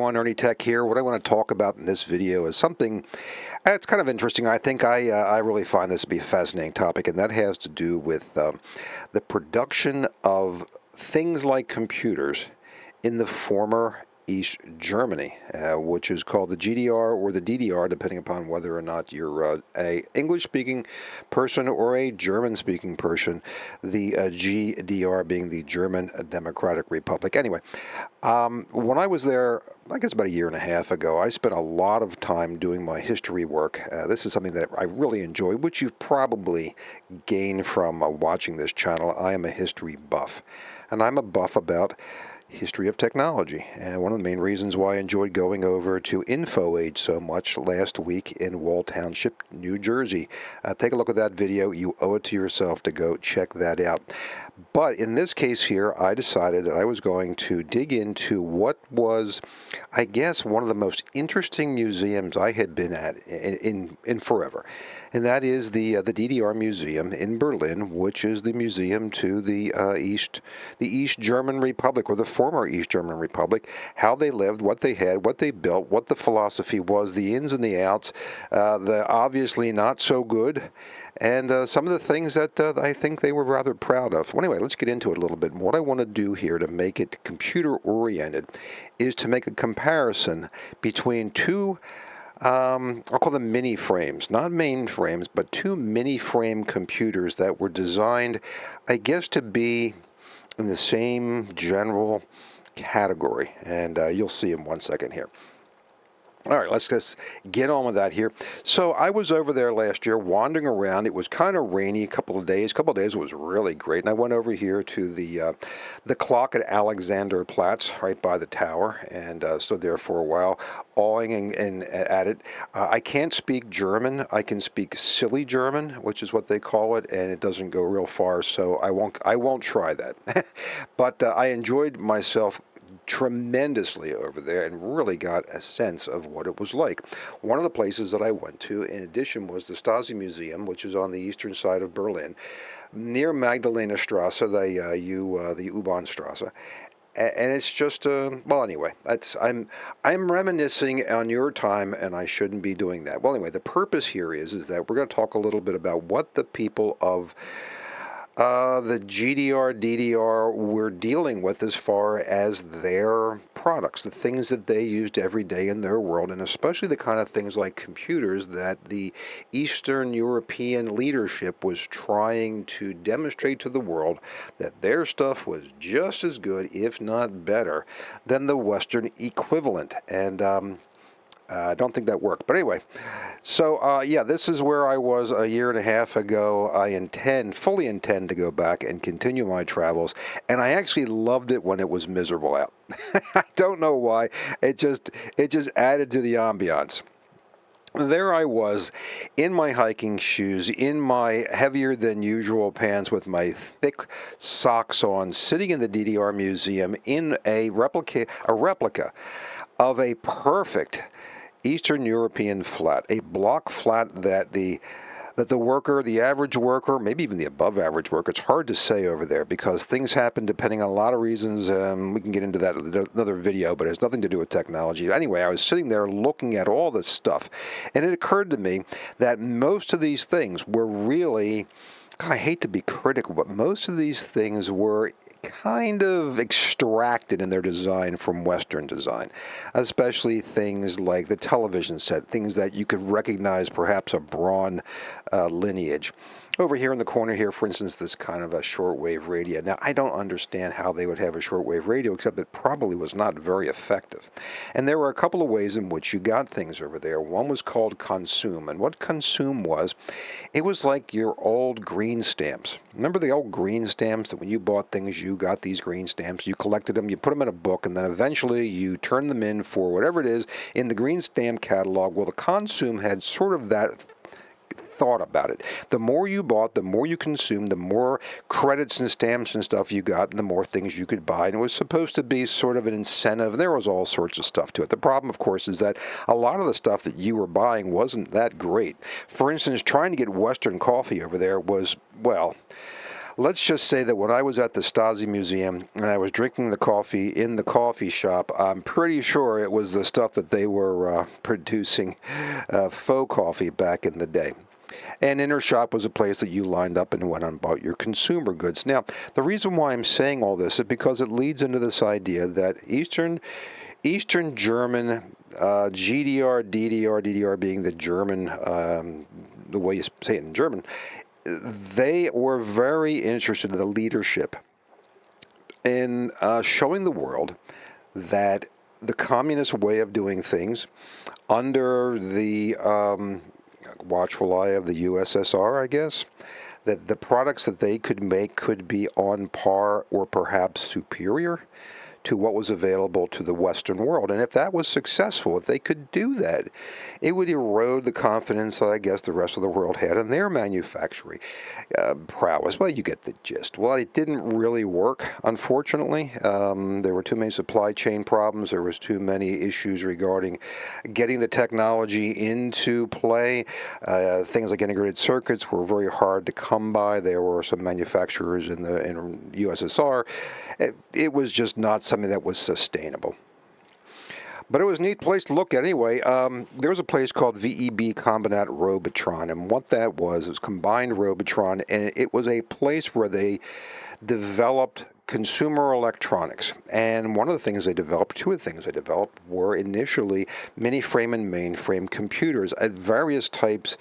everyone, Ernie Tech here. What I want to talk about in this video is something that's kind of interesting. I think I really find this to be a fascinating topic, and that has to do with the production of things like computers in the former East Germany, which is called the GDR or the DDR, depending upon whether or not you're a English-speaking person or a German-speaking person, the GDR being the German Democratic Republic. Anyway, when I was there, I guess about a year and a half ago, I spent a lot of time doing my history work. This is something that I really enjoy, which you've probably gained from watching this channel. I am a history buff, and I'm a buff about history of technology, and one of the main reasons why I enjoyed going over to InfoAge so much last week in Wall Township, New Jersey. Take a look at that video. You owe it to yourself to go check that out. But in this case here, I decided that I was going to dig into what was, I guess, one of the most interesting museums I had been at in forever. And that is the DDR Museum in Berlin, which is the museum to the East German Republic, or the former East German Republic, how they lived, what they had, what they built, what the philosophy was, the ins and the outs, the obviously not so good, and some of the things that I think they were rather proud of. Well, anyway, let's get into it a little bit. What I want to do here to make it computer-oriented is to make a comparison between two I'll call them mini frames, not mainframes, but two mini frame computers that were designed, I guess, to be in the same general category. And you'll see in 1 second here. All right, let's just get on with that here. So I was over there last year wandering around. It was kind of rainy a couple of days. It was really great. And I went over here to the clock at Alexanderplatz right by the tower and stood there for a while, awing and at it. I can't speak German. I can speak silly German, which is what they call it, and it doesn't go real far, so I won't try that. But I enjoyed myself tremendously over there and really got a sense of what it was like. One of the places that I went to, in addition, was the Stasi Museum, which is on the eastern side of Berlin, near Magdalena Strasse, the U-Bahn Strasse. And it's just, well, anyway, I'm reminiscing on your time, and I shouldn't be doing that. Well, anyway, the purpose here is that we're going to talk a little bit about what the people of the GDR, DDR were dealing with as far as their products, the things that they used every day in their world, and especially the kind of things like computers that the Eastern European leadership was trying to demonstrate to the world that their stuff was just as good, if not better, than the Western equivalent. And I don't think that worked. But anyway, so yeah, this is where I was a year and a half ago. I fully intend to go back and continue my travels. And I actually loved it when it was miserable out. I don't know why. It just added to the ambiance. There I was, in my hiking shoes, in my heavier than usual pants with my thick socks on, sitting in the DDR Museum in a replica of a perfect Eastern European flat, a block flat that the worker, the average worker, maybe even the above average worker, it's hard to say over there because things happen depending on a lot of reasons. We can get into that in another video, but it has nothing to do with technology. Anyway, I was sitting there looking at all this stuff, and it occurred to me that most of these things were really, God, I hate to be critical, but most of these things were kind of extracted in their design from Western design, especially things like the television set, things that you could recognize perhaps a Braun lineage. Over here in the corner here, for instance, this kind of a shortwave radio. Now, I don't understand how they would have a shortwave radio, except it probably was not very effective. And there were a couple of ways in which you got things over there. One was called consume, and what consume was, it was like your old green stamps. Remember the old green stamps that when you bought things, you got these green stamps, you collected them, you put them in a book, and then eventually you turned them in for whatever it is in the green stamp catalog. Well, the consume had sort of that thought about it. The more you bought, the more you consumed, the more credits and stamps and stuff you got, and the more things you could buy. And it was supposed to be sort of an incentive. There was all sorts of stuff to it. The problem, of course, is that a lot of the stuff that you were buying wasn't that great. For instance, trying to get Western coffee over there was, well, let's just say that when I was at the Stasi Museum and I was drinking the coffee in the coffee shop, I'm pretty sure it was the stuff that they were producing, faux coffee back in the day. And inner shop was a place that you lined up and went and bought your consumer goods. Now, the reason why I'm saying all this is because it leads into this idea that Eastern German, GDR, DDR being the German, the way you say it in German, they were very interested in the leadership in showing the world that the communist way of doing things under the watchful eye of the USSR, I guess, that the products that they could make could be on par or perhaps superior to what was available to the Western world. And if that was successful, if they could do that, it would erode the confidence that I guess the rest of the world had in their manufacturing prowess. Well, you get the gist. Well, it didn't really work, unfortunately. There were too many supply chain problems. There was too many issues regarding getting the technology into play. Things like integrated circuits were very hard to come by. There were some manufacturers in USSR. It was just not something that was sustainable. But it was a neat place to look at anyway. There was a place called VEB Robotron, and what that was combined Robotron, and it was a place where they developed consumer electronics. And one of the things they developed, two of the things they developed, were initially mini-frame and mainframe computers at various times.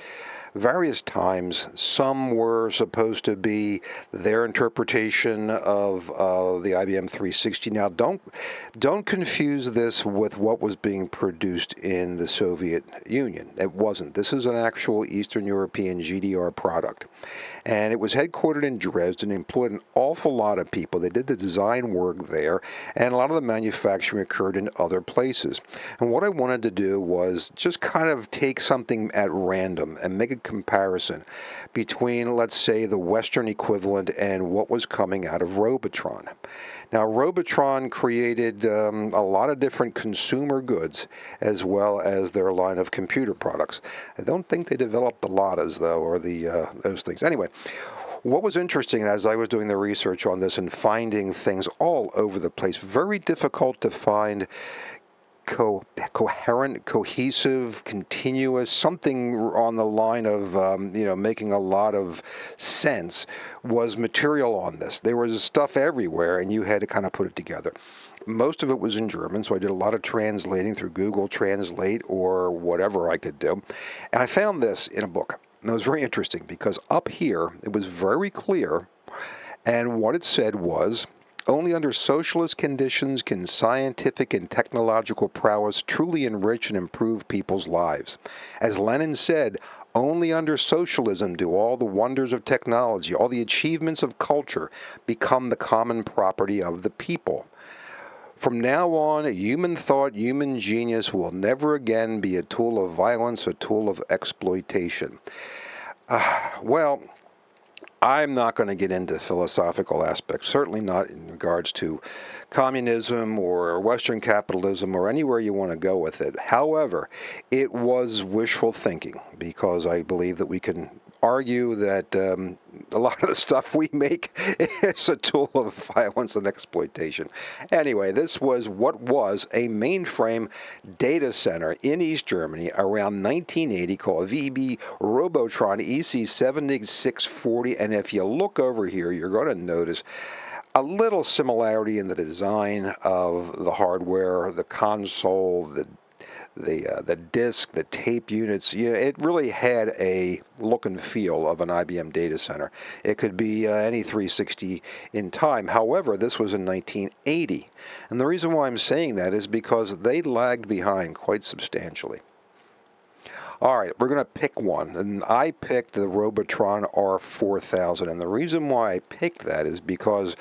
Some were supposed to be their interpretation of the IBM 360. Now, don't confuse this with what was being produced in the Soviet Union. It wasn't. This is an actual Eastern European GDR product. And it was headquartered in Dresden, employed an awful lot of people. They did the design work there, and a lot of the manufacturing occurred in other places. And what I wanted to do was just kind of take something at random and make a comparison between, let's say, the Western equivalent and what was coming out of Robotron. Now, Robotron created a lot of different consumer goods as well as their line of computer products. I don't think they developed the Ladas, though, or those things. Anyway, what was interesting as I was doing the research on this and finding things all over the place, very difficult to find coherent, cohesive, continuous, something on the line of, making a lot of sense, was material on this. There was stuff everywhere, and you had to kind of put it together. Most of it was in German, so I did a lot of translating through Google Translate or whatever I could do. And I found this in a book. And it was very interesting because up here, it was very clear, and what it said was, only under socialist conditions can scientific and technological prowess truly enrich and improve people's lives. As Lenin said, only under socialism do all the wonders of technology, all the achievements of culture become the common property of the people. From now on, human thought, human genius will never again be a tool of violence, a tool of exploitation. Well, I'm not going to get into philosophical aspects, certainly not in regards to communism or Western capitalism or anywhere you want to go with it. However, it was wishful thinking because I believe that we can argue that a lot of the stuff we make is a tool of violence and exploitation. Anyway, this was what was a mainframe data center in East Germany around 1980 called VEB Robotron EC7640. And if you look over here, you're going to notice a little similarity in the design of the hardware, the console, the disk, the tape units. It really had a look and feel of an IBM data center. It could be any 360 in time. However, this was in 1980. And the reason why I'm saying that is because they lagged behind quite substantially. All right, we're going to pick one. And I picked the Robotron R4000. And the reason why I picked that is because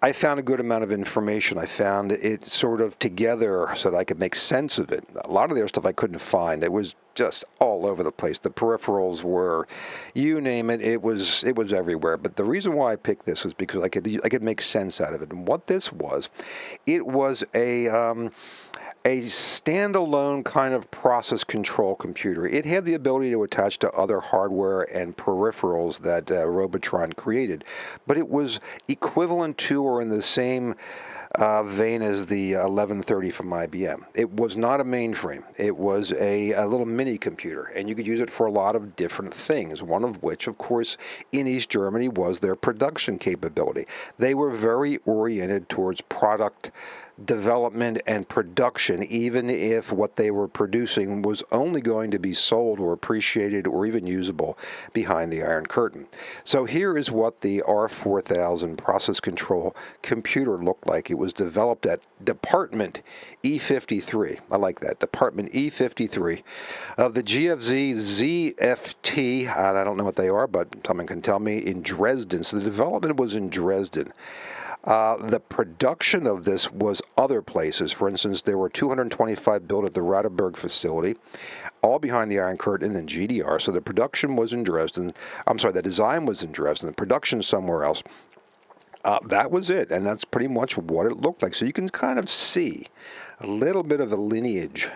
I found a good amount of information. I found it sort of together so that I could make sense of it. A lot of their stuff I couldn't find. It was just all over the place. The peripherals were, you name it, it was everywhere. But the reason why I picked this was because I could make sense out of it. And what this was, it was a a standalone kind of process control computer. It had the ability to attach to other hardware and peripherals that Robotron created, but it was equivalent to or in the same vein as the 1130 from IBM. It was not a mainframe. It was a little mini computer, and you could use it for a lot of different things, one of which, of course, in East Germany was their production capability. They were very oriented towards product development and production, even if what they were producing was only going to be sold or appreciated or even usable behind the Iron Curtain. So here is what the R4000 process control computer looked like. It was developed at Department E53. I like that, Department E53 of the GFZ ZFT. I don't know what they are, but someone can tell me, in Dresden. So the development was in Dresden. The production of this was other places. For instance, there were 225 built at the Radeberg facility, all behind the Iron Curtain and then GDR. So the production was in Dresden. I'm sorry, the design was in Dresden. The production somewhere else. That was it, and that's pretty much what it looked like. So you can kind of see a little bit of a lineage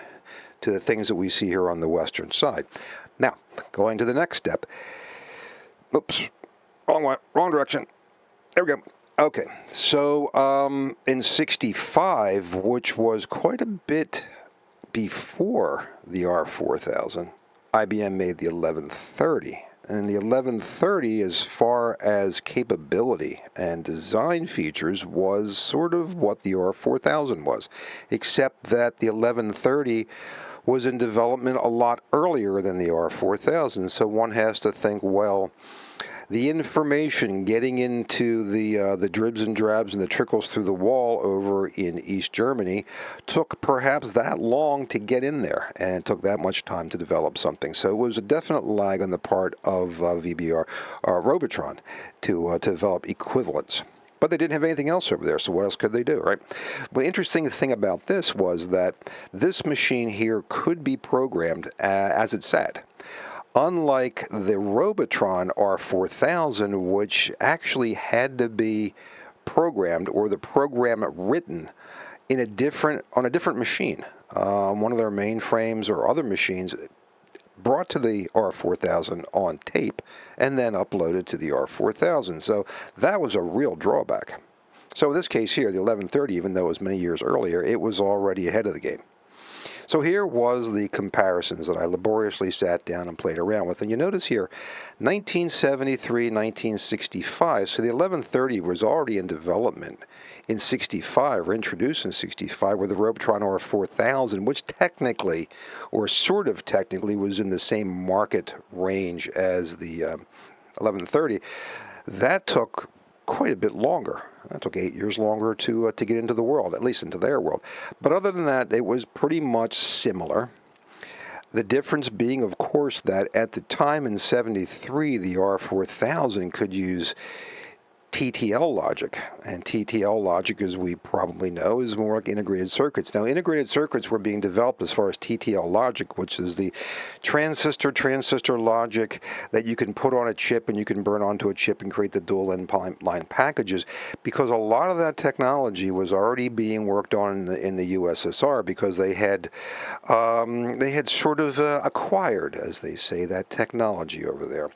to the things that we see here on the western side. Now, going to the next step. Oops, wrong way, wrong direction. There we go. Okay, so in 65, which was quite a bit before the R4000, IBM made the 1130. And the 1130, as far as capability and design features, was sort of what the R4000 was, except that the 1130 was in development a lot earlier than the R4000. So one has to think, well, the information getting into the dribs and drabs and the trickles through the wall over in East Germany took perhaps that long to get in there, and it took that much time to develop something. So it was a definite lag on the part of VBR Robotron to develop equivalents. But they didn't have anything else over there, so what else could they do, right? The interesting thing about this was that this machine here could be programmed as it sat. Unlike the Robotron R4000, which actually had to be programmed, or the program written on a different machine, one of their mainframes or other machines, brought to the R4000 on tape and then uploaded to the R4000. So that was a real drawback. So in this case here, the 1130, even though it was many years earlier, it was already ahead of the game. So here was the comparisons that I laboriously sat down and played around with. And you notice here, 1973, 1965, so the 1130 was already in development in 65, or introduced in 65, with the Robotron R4000, which technically, or sort of technically, was in the same market range as the 1130. That took quite a bit longer. That took 8 years longer to get into the world, at least into their world. But other than that, it was pretty much similar. The difference being, of course, that at the time in 73, the R4000 could use TTL logic, and TTL logic, as we probably know, is more like integrated circuits. Now, integrated circuits were being developed as far as TTL logic, which is the transistor logic that you can put on a chip and you can burn onto a chip and create the dual line packages, because a lot of that technology was already being worked on in the USSR, because they had sort of acquired, as they say, that technology over there.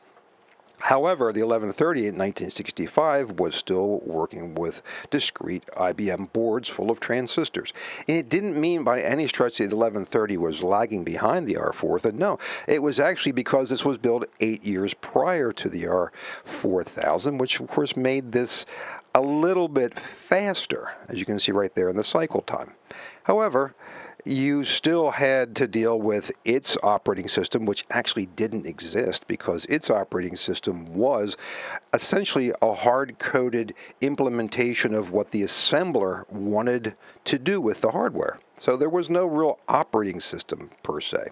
However, the 1130 in 1965 was still working with discrete IBM boards full of transistors. And it didn't mean by any stretch that the 1130 was lagging behind the R4000. No, it was actually because this was built 8 years prior to the R4000, which of course made this a little bit faster, as you can see right there in the cycle time. However, you still had to deal with its operating system, which actually didn't exist, because its operating system was essentially a hard-coded implementation of what the assembler wanted to do with the hardware. So there was no real operating system per se.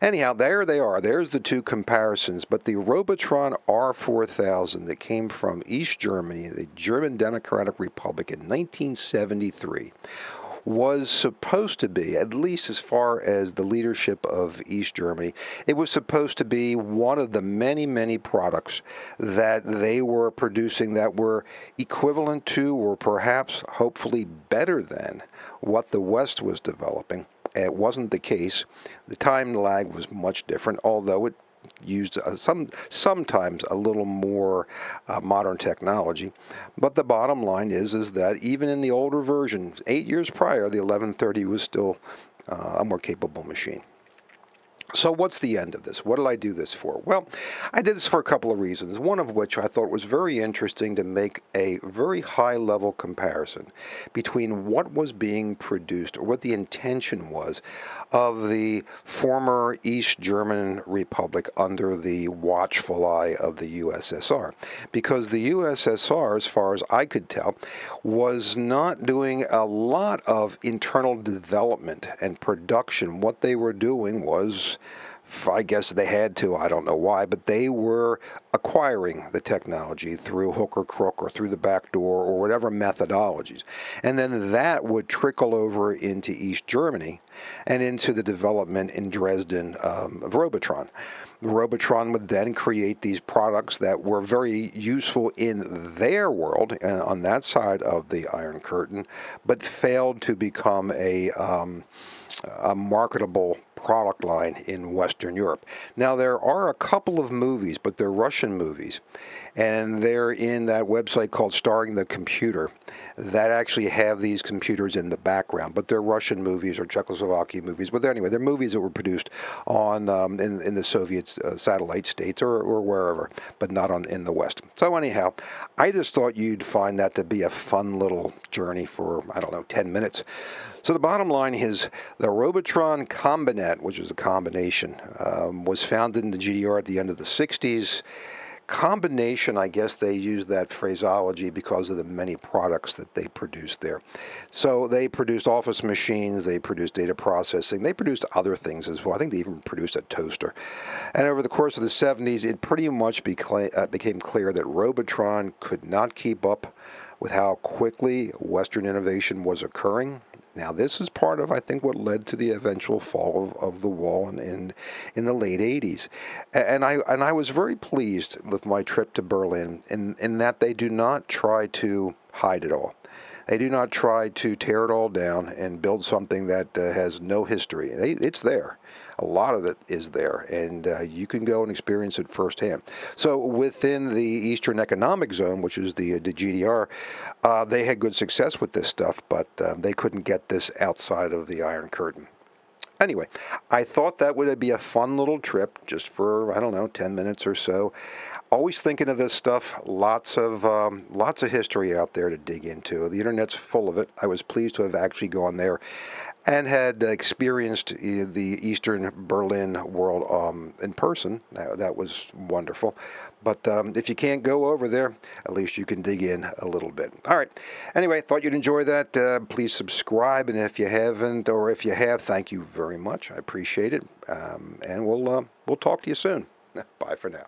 Anyhow, there they are. There's the two comparisons. But the Robotron R4000 that came from East Germany, the German Democratic Republic, in 1973, was supposed to be, at least as far as the leadership of East Germany, it was supposed to be one of the many, many products that they were producing that were equivalent to, or perhaps hopefully better than, what the West was developing. It wasn't the case. The time lag was much different, although it used sometimes a little more modern technology. But the bottom line is that even in the older version, 8 years prior, the 1130 was still a more capable machine. So what's the end of this? What did I do this for? Well, I did this for a couple of reasons, one of which I thought was very interesting to make a very high-level comparison between what was being produced, or what the intention was, of the former East German Republic under the watchful eye of the USSR. Because the USSR, as far as I could tell, was not doing a lot of internal development and production. What they were doing was, I guess they had to, I don't know why, but they were acquiring the technology through hook or crook or through the back door or whatever methodologies. And then that would trickle over into East Germany and into the development in Dresden of Robotron. Robotron would then create these products that were very useful in their world, on that side of the Iron Curtain, but failed to become a marketable product line in Western Europe. Now, there are a couple of movies, but they're Russian movies, and they're in that website called Starring the Computer, that actually have these computers in the background, but they're Russian movies or Czechoslovakia movies. But anyway, they're movies that were produced on in the Soviet satellite states or wherever, but not in the West. So anyhow, I just thought you'd find that to be a fun little journey for, I don't know, 10 minutes. So the bottom line is the Robotron Combinet, which is a combination, was founded in the GDR at the end of the 60s. Combination, I guess they use that phraseology because of the many products that they produced there. So they produced office machines, they produced data processing, they produced other things as well. I think they even produced a toaster. And over the course of the 70s, it pretty much became clear that Robotron could not keep up with how quickly Western innovation was occurring. Now, this is part of, I think, what led to the eventual fall of the wall in the late 80s. And I was very pleased with my trip to Berlin in that they do not try to hide it all. They do not try to tear it all down and build something that has no history. It's there. A lot of it is there, and you can go and experience it firsthand. So within the Eastern Economic Zone, which is the GDR, they had good success with this stuff, but they couldn't get this outside of the Iron Curtain. Anyway, I thought that would be a fun little trip, just for, I don't know, 10 minutes or so. Always thinking of this stuff. Lots of history out there to dig into. The internet's full of it. I was pleased to have actually gone there and had experienced the Eastern Berlin world in person. That was wonderful. But if you can't go over there, at least you can dig in a little bit. All right. Anyway, thought you'd enjoy that. Please subscribe, and if you haven't, or if you have, thank you very much. I appreciate it. And we'll talk to you soon. Bye for now.